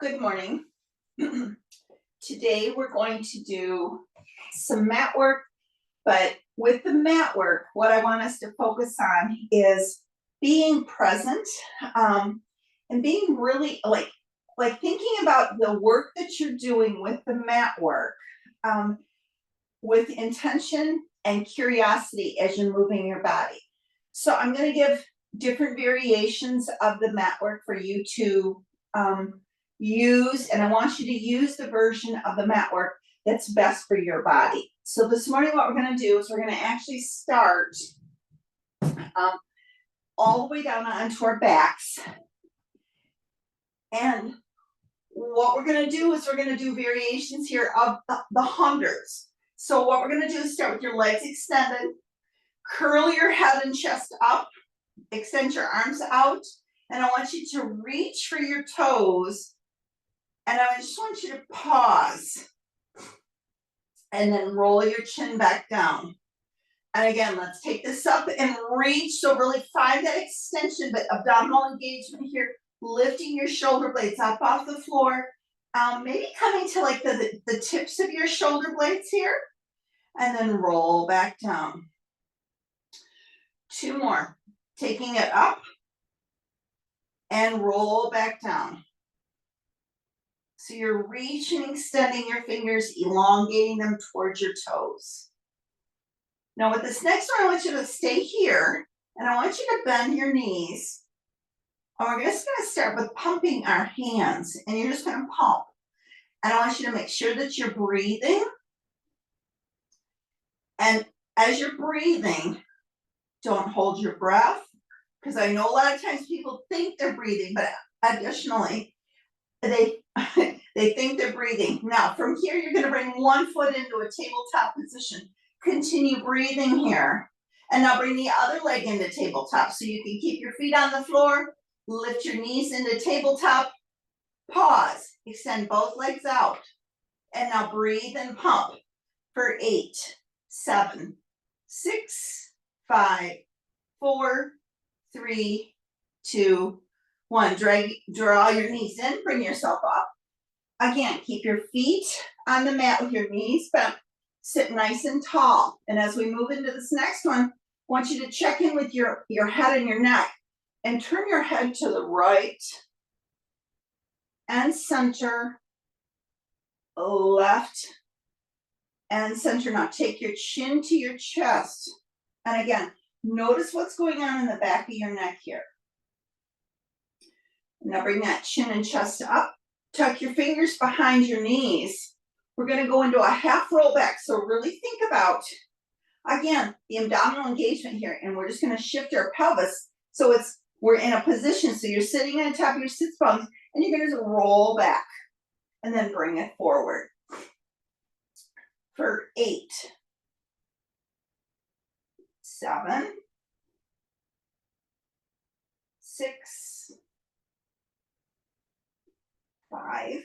Good morning. Today we're going to do some mat work, but with the mat work, what I want us to focus on is being present, and being really like thinking about the work that you're doing with the mat work, um, with intention and curiosity as you're moving your body. So I'm going to give different variations of the mat work for you to use, and I want you to use the version of the mat work that's best for your body. So this morning what we're going to do is we're going to actually start all the way down onto our backs. And what we're going to do is we're going to do variations here of the hundreds. So what we're going to do is start with your legs extended, curl your head and chest up, extend your arms out, and I want you to reach for your toes, and I just want you to pause, and then roll your chin back down. And again, let's take this up and reach, so really find that extension, but abdominal engagement here, lifting your shoulder blades up off the floor, maybe coming to like the tips of your shoulder blades here, and then roll back down. Two more, taking it up and roll back down. So you're reaching, extending your fingers, elongating them towards your toes. Now with this next one, I want you to stay here, and I want you to bend your knees. And we're just going to start with pumping our hands, and you're just going to pump. And I want you to make sure that you're breathing. And as you're breathing, don't hold your breath, because I know a lot of times people think they're breathing, but additionally, they think they're breathing. Now, from here, you're going to bring one foot into a tabletop position. Continue breathing here. And now bring the other leg into tabletop, so you can keep your feet on the floor, lift your knees into tabletop, pause, extend both legs out. And now breathe and pump for 8, 7, 6, 5, 4, 3, 2, 1. Draw your knees in, bring yourself up. Again, keep your feet on the mat with your knees bent. Sit nice and tall. And as we move into this next one, I want you to check in with your head and your neck, and turn your head to the right and center, left and center. Now take your chin to your chest. And again, notice what's going on in the back of your neck here. Now bring that chin and chest up. Tuck your fingers behind your knees. We're going to go into a half roll back. So really think about, again, the abdominal engagement here. And we're just going to shift our pelvis. So we're in a position. So you're sitting on top of your sits bones, and you're going to just roll back and then bring it forward for 8, 7, 6, 5,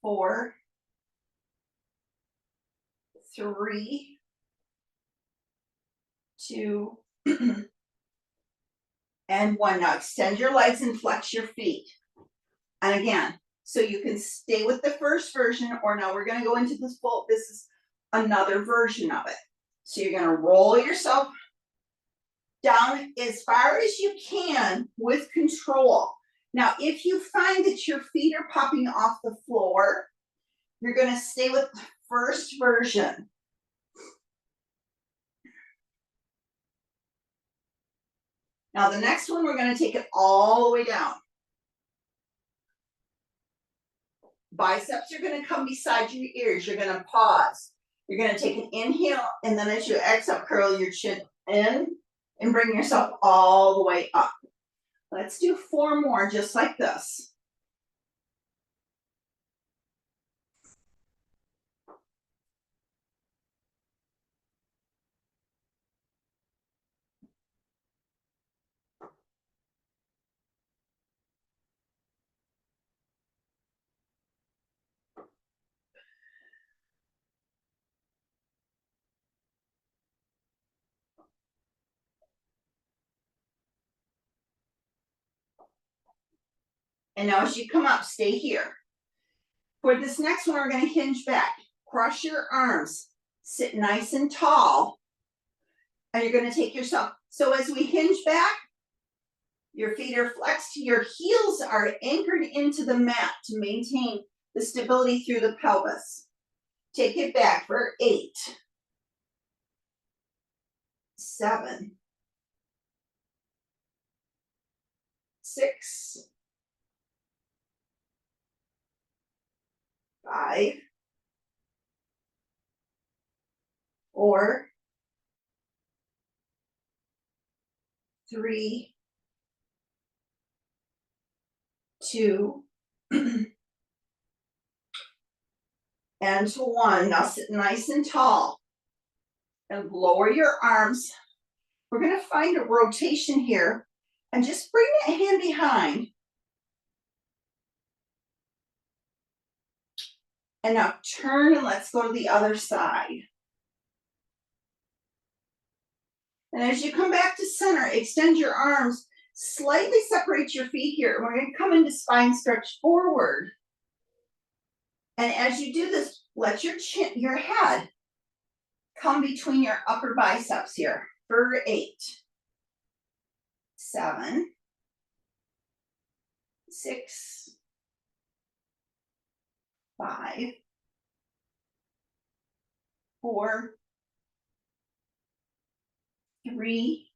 4, 3, 2, and 1. Now extend your legs and flex your feet. And again, so you can stay with the first version, or now we're going to go into this full, this is another version of it. So you're going to roll yourself down as far as you can with control. Now, if you find that your feet are popping off the floor, you're going to stay with the first version. Now, the next one, we're going to take it all the way down. Biceps are going to come beside your ears. You're going to pause. You're going to take an inhale, and then as you exhale, curl your chin in and bring yourself all the way up. Let's do 4 more just like this. And now as you come up, stay here. For this next one, we're going to hinge back. Cross your arms. Sit nice and tall. And you're going to take yourself. So as we hinge back, your feet are flexed. Your heels are anchored into the mat to maintain the stability through the pelvis. Take it back for 8, 7, 6, 5, 4, 3, 2, and 1. Now sit nice and tall and lower your arms. We're going to find a rotation here and just bring that hand behind. And now turn and let's go to the other side. And as you come back to center, extend your arms, slightly separate your feet here. And we're going to come into spine stretch forward. And as you do this, let your head come between your upper biceps here for 8, 7, 6, 5, 4, 3,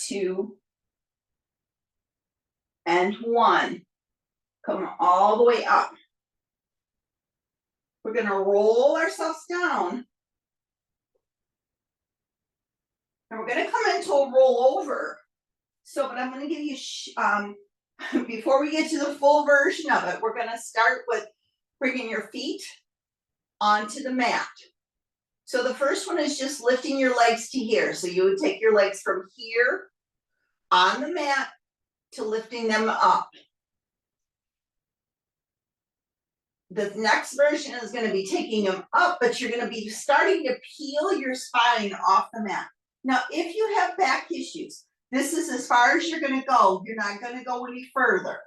2, and 1. Come all the way up. We're going to roll ourselves down. And we're going to come into a roll over. So, but I'm going to give you, before we get to the full version of it, we're going to start with bringing your feet onto the mat. So the first one is just lifting your legs to here. So you would take your legs from here on the mat to lifting them up. The next version is going to be taking them up, but you're going to be starting to peel your spine off the mat. Now, if you have back issues, this is as far as you're going to go. You're not going to go any further.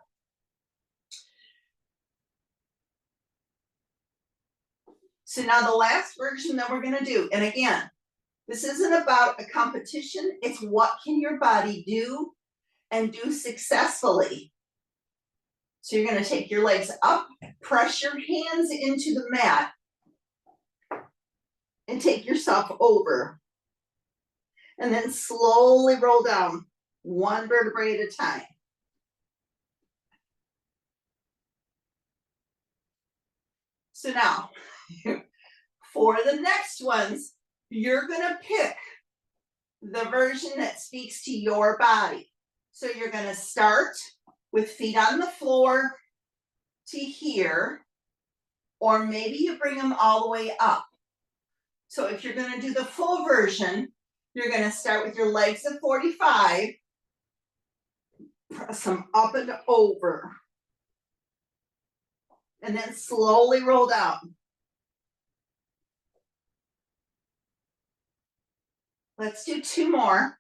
So now the last version that we're going to do, and again, this isn't about a competition. It's what can your body do and do successfully. So you're going to take your legs up, press your hands into the mat, and take yourself over. And then slowly roll down, one vertebrae at a time. So now, for the next ones, you're going to pick the version that speaks to your body. So you're going to start with feet on the floor to here, or maybe you bring them all the way up. So if you're going to do the full version, you're going to start with your legs at 45, press them up and over, and then slowly roll down. Let's do 2 more.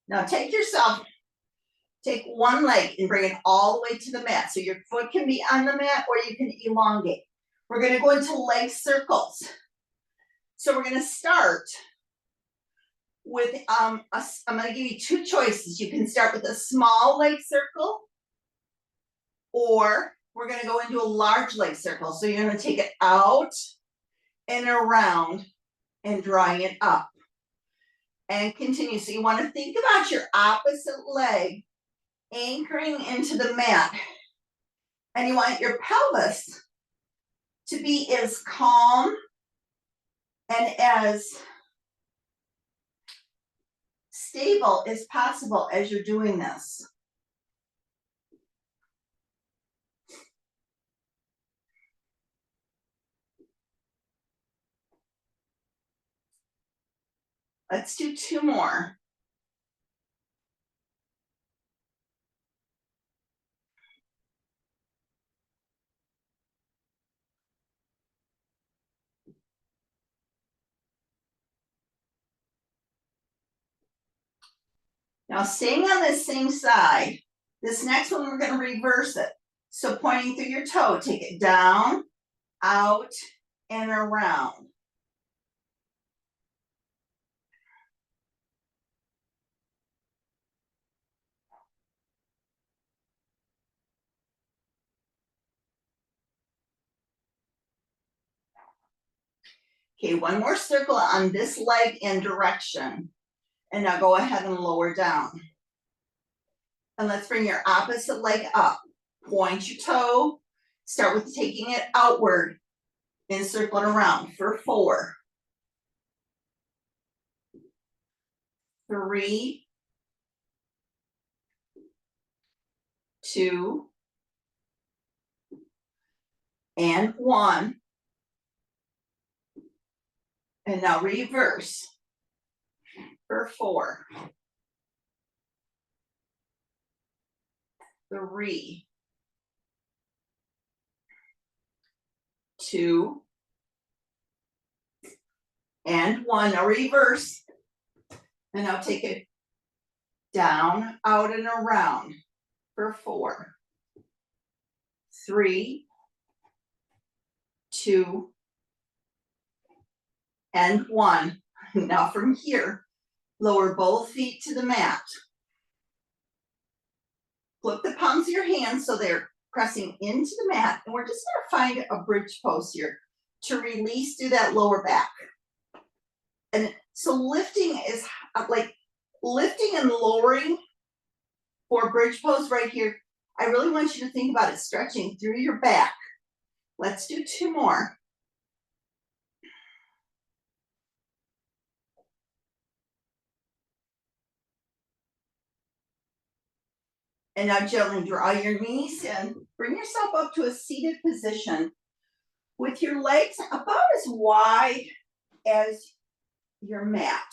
Now take one leg and bring it all the way to the mat. So your foot can be on the mat or you can elongate. We're going to go into leg circles. So we're going to start with, I'm going to give you 2 choices. You can start with a small leg circle, or we're going to go into a large leg circle. So you're going to take it out and around and drawing it up. And continue. So you want to think about your opposite leg anchoring into the mat. And you want your pelvis to be as calm and as stable as possible as you're doing this. Let's do 2 more. Now staying on this same side, this next one we're going to reverse it. So pointing through your toe, take it down, out, and around. Okay, one more circle on this leg in direction. And now go ahead and lower down. And let's bring your opposite leg up. Point your toe. Start with taking it outward and circle it around for 4, 3, 2, and 1. And now reverse for 4, 3, 2, and 1. Now reverse. And now take it down, out, and around for 4, 3, 2, and 1. Now from here, lower both feet to the mat. Flip the palms of your hands so they're pressing into the mat. And we're just going to find a bridge pose here to release through that lower back. And so lifting is like lifting and lowering for bridge pose right here. I really want you to think about it stretching through your back. Let's do 2 more. And now gently draw your knees in. Bring yourself up to a seated position with your legs about as wide as your mat.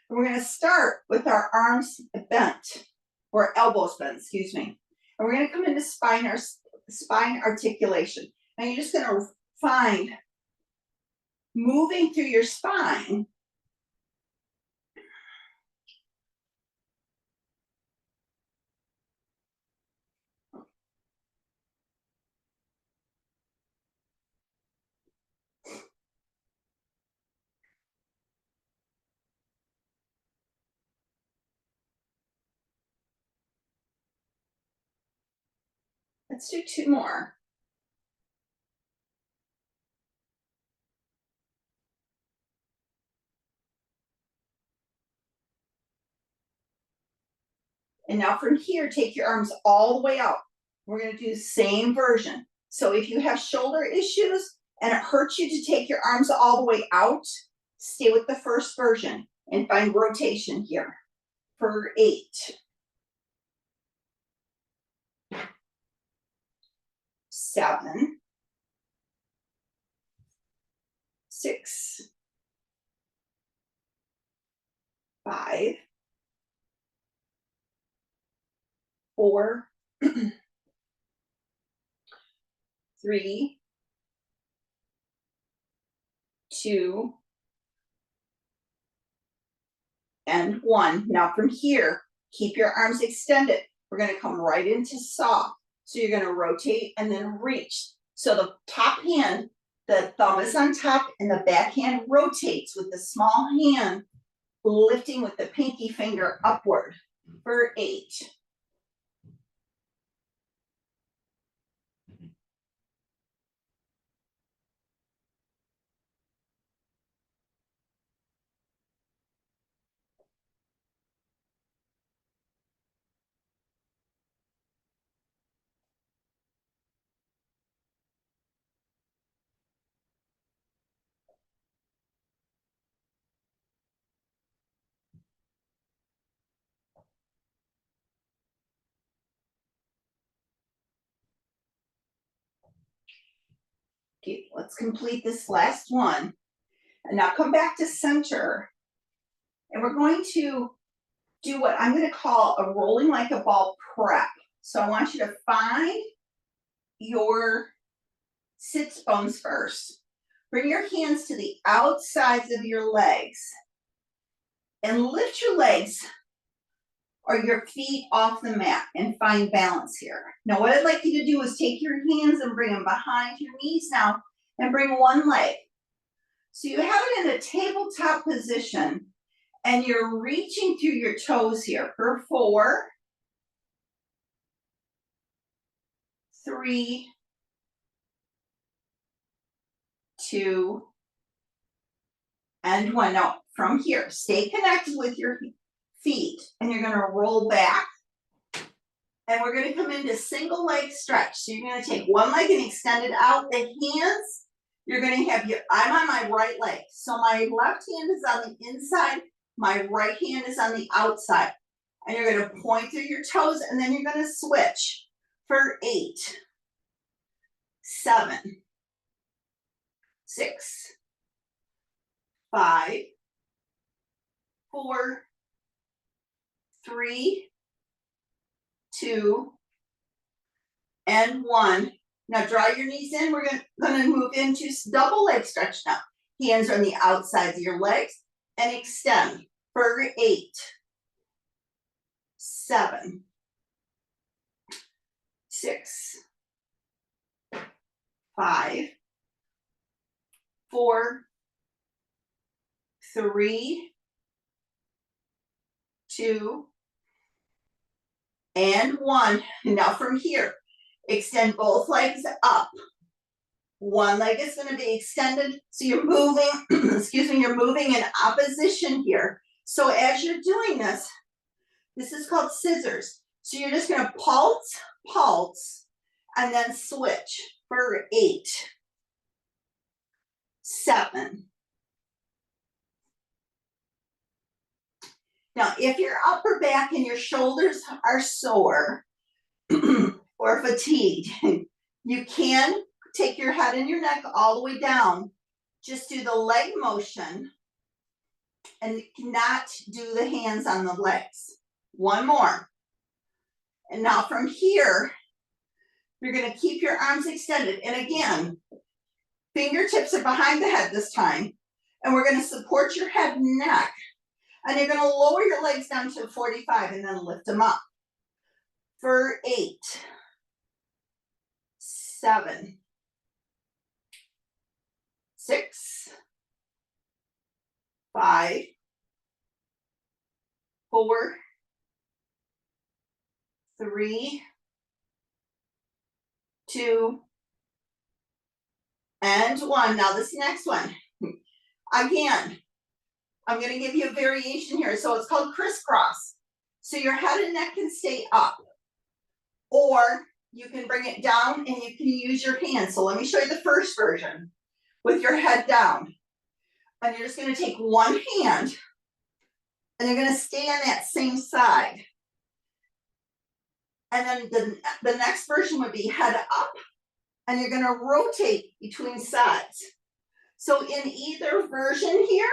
And we're going to start with our arms bent, or elbows bent, excuse me. And we're going to come into spine articulation. And you're just going to find moving through your spine. Let's do 2 more. And now from here, take your arms all the way out. We're going to do the same version. So if you have shoulder issues and it hurts you to take your arms all the way out, stay with the first version and find rotation here for 8. 7, 6, 5, 4, 3, 2, and 1. Now from here, keep your arms extended. We're going to come right into soft. So you're going to rotate and then reach. So the top hand, the thumb is on top and the back hand rotates with the small hand lifting with the pinky finger upward for 8. Okay, let's complete this last one. And now come back to center. And we're going to do what I'm going to call a rolling like a ball prep. So I want you to find your sits bones first. Bring your hands to the outsides of your legs and lift your legs or your feet off the mat and find balance here. Now what I'd like you to do is take your hands and bring them behind your knees now and bring one leg. So you have it in a tabletop position and you're reaching through your toes here for 4, 3, 2, and 1. Now from here, stay connected with your feet and you're gonna roll back and we're gonna come into single leg stretch. So you're gonna take one leg and extend it out. The hands, you're gonna have I'm on my right leg. So my left hand is on the inside, my right hand is on the outside. And you're gonna point through your toes and then you're gonna switch for 8, 7, 6, 5, 4, 3, 2, and 1. Now draw your knees in. We're gonna move into double leg stretch now. Hands on the outsides of your legs and extend for 8, 7, 6, 5, 4, 3, 2, and 1. And now from here, extend both legs up. One leg is going to be extended, so you're moving, excuse me, you're moving in opposition here. So as you're doing this, this is called scissors. So you're just going to pulse, pulse, and then switch for 8, 7. Now, if your upper back and your shoulders are sore or fatigued, you can take your head and your neck all the way down. Just do the leg motion and not do the hands on the legs. One more. And now from here, you're going to keep your arms extended. And again, fingertips are behind the head this time. And we're going to support your head and neck. And you're going to lower your legs down to 45 and then lift them up. For 8, 7, 6, 5, 4, 3, 2, and 1. Now this next one, again, I'm going to give you a variation here. So it's called crisscross. So your head and neck can stay up, or you can bring it down and you can use your hands. So let me show you the first version with your head down. And you're just going to take one hand and you're going to stay on that same side. And then the next version would be head up and you're going to rotate between sides. So in either version here,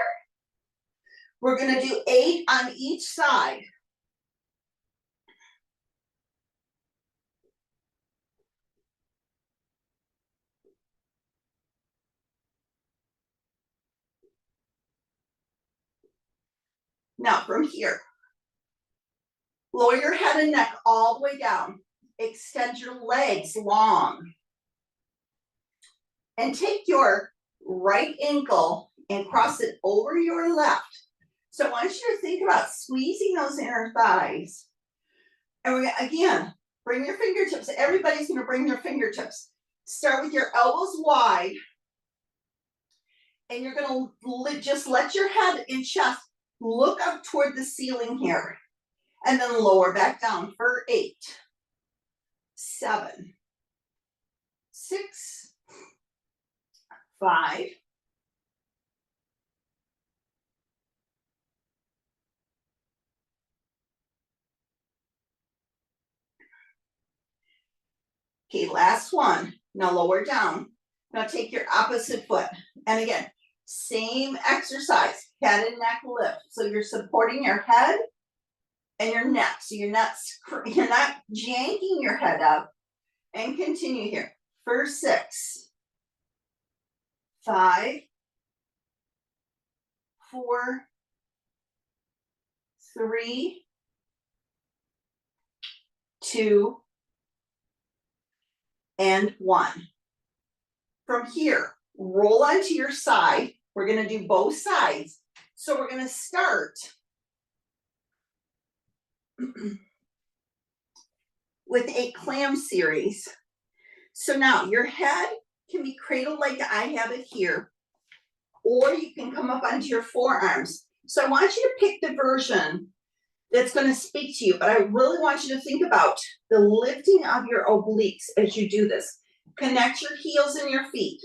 we're going to do 8 on each side. Now from here, lower your head and neck all the way down. Extend your legs long. And take your right ankle and cross it over your left. So I want you to think about squeezing those inner thighs. And we're gonna, again, bring your fingertips. Everybody's going to bring their fingertips. Start with your elbows wide. And you're going to just let your head and chest look up toward the ceiling here. And then lower back down for 8, 7, 6, 5, 4. Okay, last one. Now lower down. Now take your opposite foot. And again, same exercise, head and neck lift. So you're supporting your head and your neck. So you're not janking your head up. And continue here for 6, 5, 4, 3, 2, and 1. From here, roll onto your side. We're gonna do both sides. So we're gonna start with a clam series. So now your head can be cradled like I have it here, or you can come up onto your forearms. So I want you to pick the version that's going to speak to you, but I really want you to think about the lifting of your obliques as you do this. Connect your heels and your feet,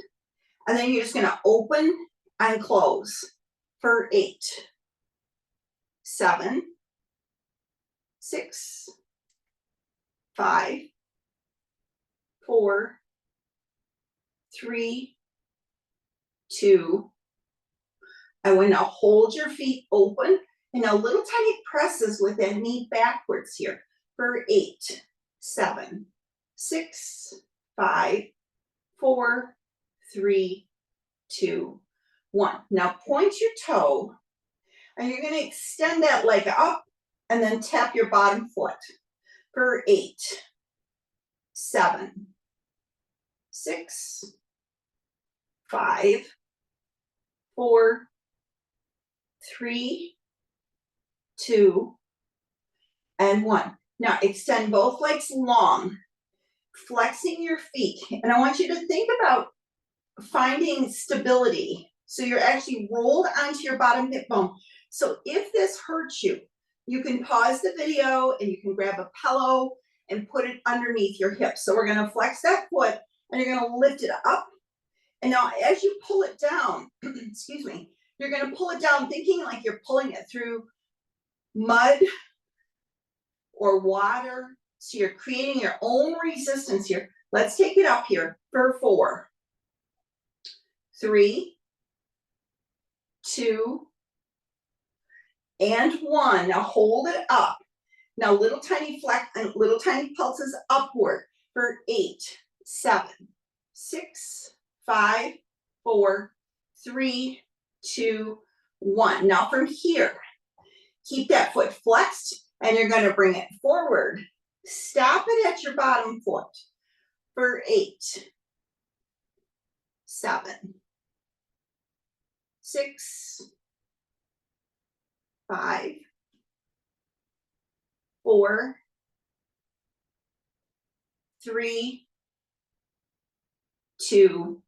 and then you're just going to open and close for 8, 7, 6, 5, 4, 3, 2. I want to hold your feet open, and now little tiny presses with that knee backwards here for 8, 7, 6, 5, 4, 3, 2, 1. Now point your toe, and you're going to extend that leg up and then tap your bottom foot for 8, 7, 6, 5, 4, 3, 2, and 1. Now extend both legs long, flexing your feet. And I want you to think about finding stability. So you're actually rolled onto your bottom hip bone. So if this hurts you, you can pause the video and you can grab a pillow and put it underneath your hips. So we're going to flex that foot and you're going to lift it up. And now as you pull it down, excuse me, you're going to pull it down thinking like you're pulling it through mud or water. So you're creating your own resistance here. Let's take it up here for 4, 3, 2, and 1. Now hold it up. Now little tiny flex and little tiny pulses upward for 8, 7, 6, 5, 4, 3, 2, 1. Now from here, keep that foot flexed and you're going to bring it forward. Stop it at your bottom foot for 8, 7, 6, 5, 4, 3, 2,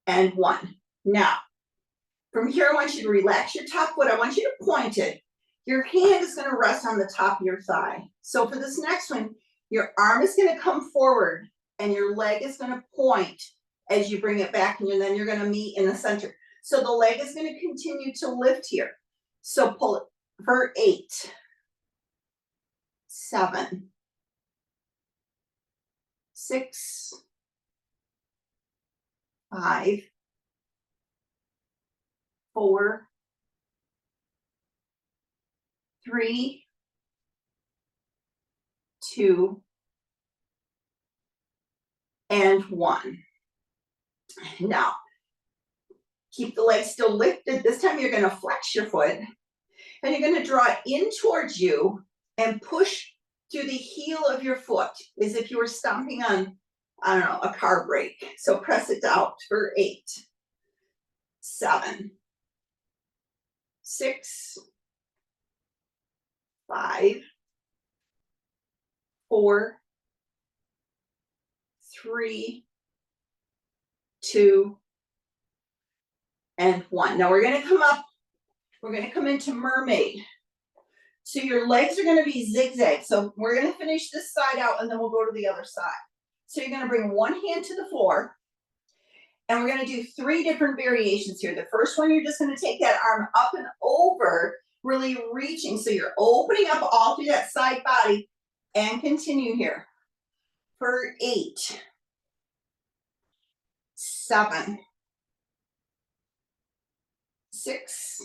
and 1. Now, from here, I want you to relax your top foot. I want you to point it. Your hand is going to rest on the top of your thigh. So for this next one, your arm is going to come forward and your leg is going to point as you bring it back, and then you're going to meet in the center. So the leg is going to continue to lift here. So pull it for 8, 7, 6, 5, 4, 3, 2, and 1. Now, keep the leg still lifted. This time you're going to flex your foot and you're going to draw it in towards you and push through the heel of your foot as if you were stomping on, I don't know, a car brake. So press it out for 8, 7, 6, 5, 4, 3, 2, and 1. Now we're going to come up, we're going to come into mermaid. So your legs are going to be zigzag. So we're going to finish this side out and then we'll go to the other side. So you're going to bring one hand to the floor and we're going to do 3 different variations here. The first one, you're just going to take that arm up and over, really reaching. So you're opening up all through that side body and continue here for 8, 7, 6,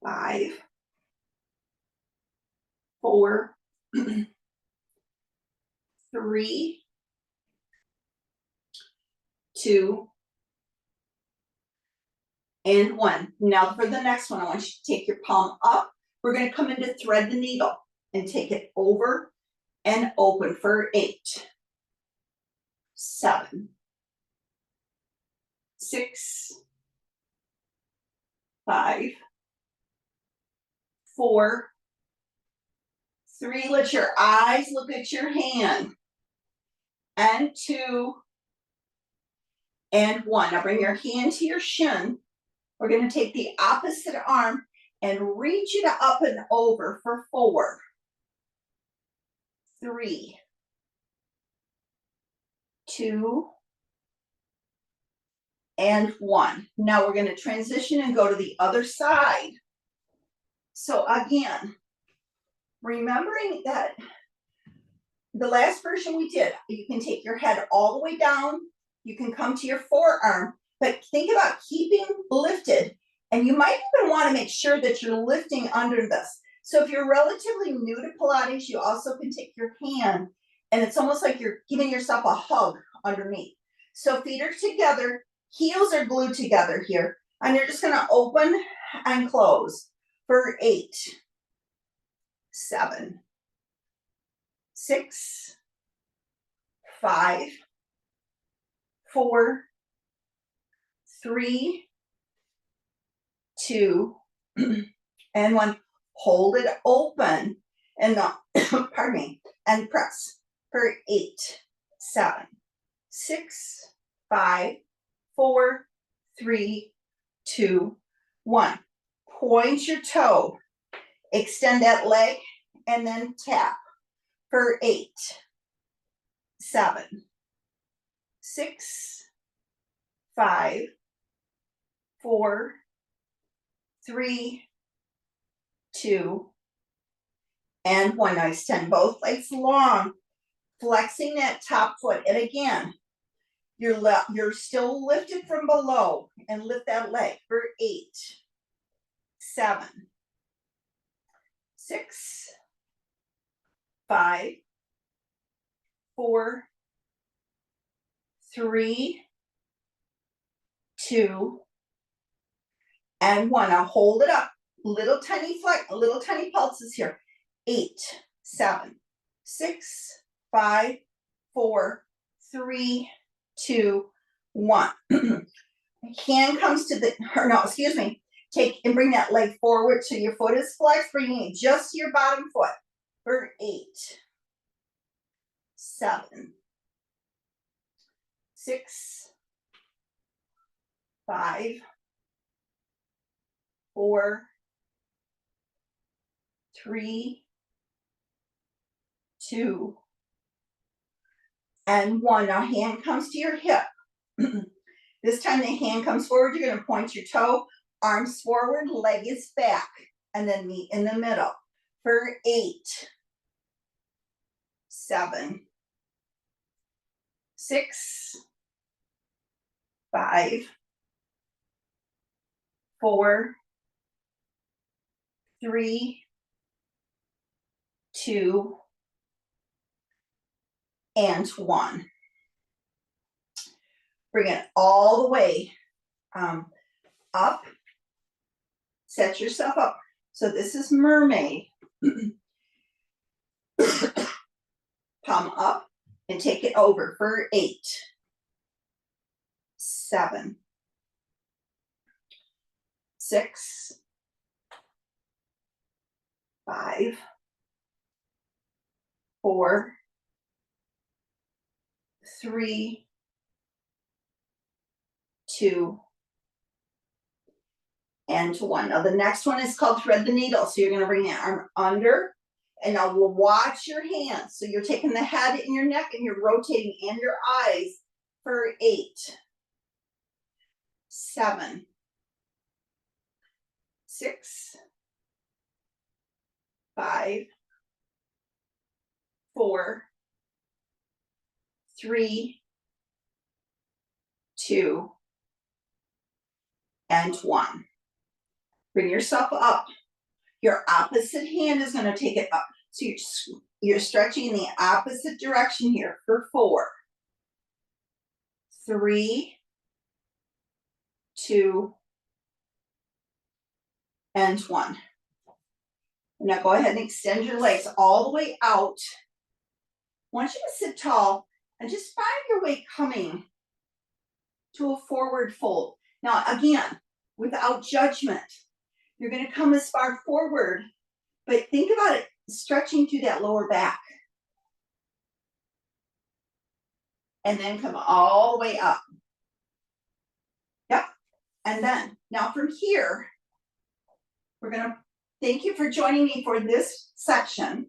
5, 4, 3, 2, and 1. Now for the next one, I want you to take your palm up, We're gonna come into thread the needle and take it over and open for 8, 7, 6, 5, 4, 3, let your eyes look at your hand, and 2, and 1. Now bring your hand to your shin. We're going to take the opposite arm and reach it up and over for 4, 3, 2, and 1. Now we're going to transition and go to the other side. So again, remembering that the last version we did, you can take your head all the way down, you can come to your forearm, but think about keeping lifted, and you might even want to make sure that you're lifting under this. So if you're relatively new to Pilates, you also can take your hand, and it's almost like you're giving yourself a hug underneath. So feet are together, heels are glued together here, and you're just going to open and close for 8, 7, 6, 5, 4, 3, 2, and 1. Hold it open and not, pardon me, and press for 8, 7, 6, 5, 4, 3, 2, 1. Point your toe, extend that leg, and then tap for 8, 7, 6, 5, 4, 3, 2, and 1. Now extend both legs long, flexing that top foot. And again, you're still lifted from below, and lift that leg for 8, 7, 6, 5, 4, 3, 2, and 1. Now hold it up. Little tiny pulses here. 8, 7, 6, 5, 4, 3, 2, 1. Hand comes to the, or no, excuse me. Take and bring that leg forward so your foot is flexed, bringing it just to your bottom foot for 8, 7, 6, 5, 4, 3, 2, and 1. Now hand comes to your hip. This time the hand comes forward, you're going to point your toe, arms forward, leg is back, and then meet in the middle for 8, 7, 6, 5, 4, 3, 2, and 1. Bring it all the way up. Set yourself up. So this is mermaid. Palm up and take it over for 8, 7, 6, 5, 4, 3, 2, and 1. Now the next one is called thread the needle. So you're going to bring the arm under, and now we'll watch your hands. So you're taking the head and your neck, and you're rotating and your eyes for 8, 7, 6, 5, 4, 3, 2, and 1. Bring yourself up. Your opposite hand is going to take it up. So you're stretching in the opposite direction here for 4, 3, 2, and 1. Now go ahead and extend your legs all the way out. I want you to sit tall and just find your way coming to a forward fold. Now again, without judgment, you're going to come as far forward, but think about it stretching through that lower back. And then come all the way up. Yep. And then, now from here, we're going to thank you for joining me for this section.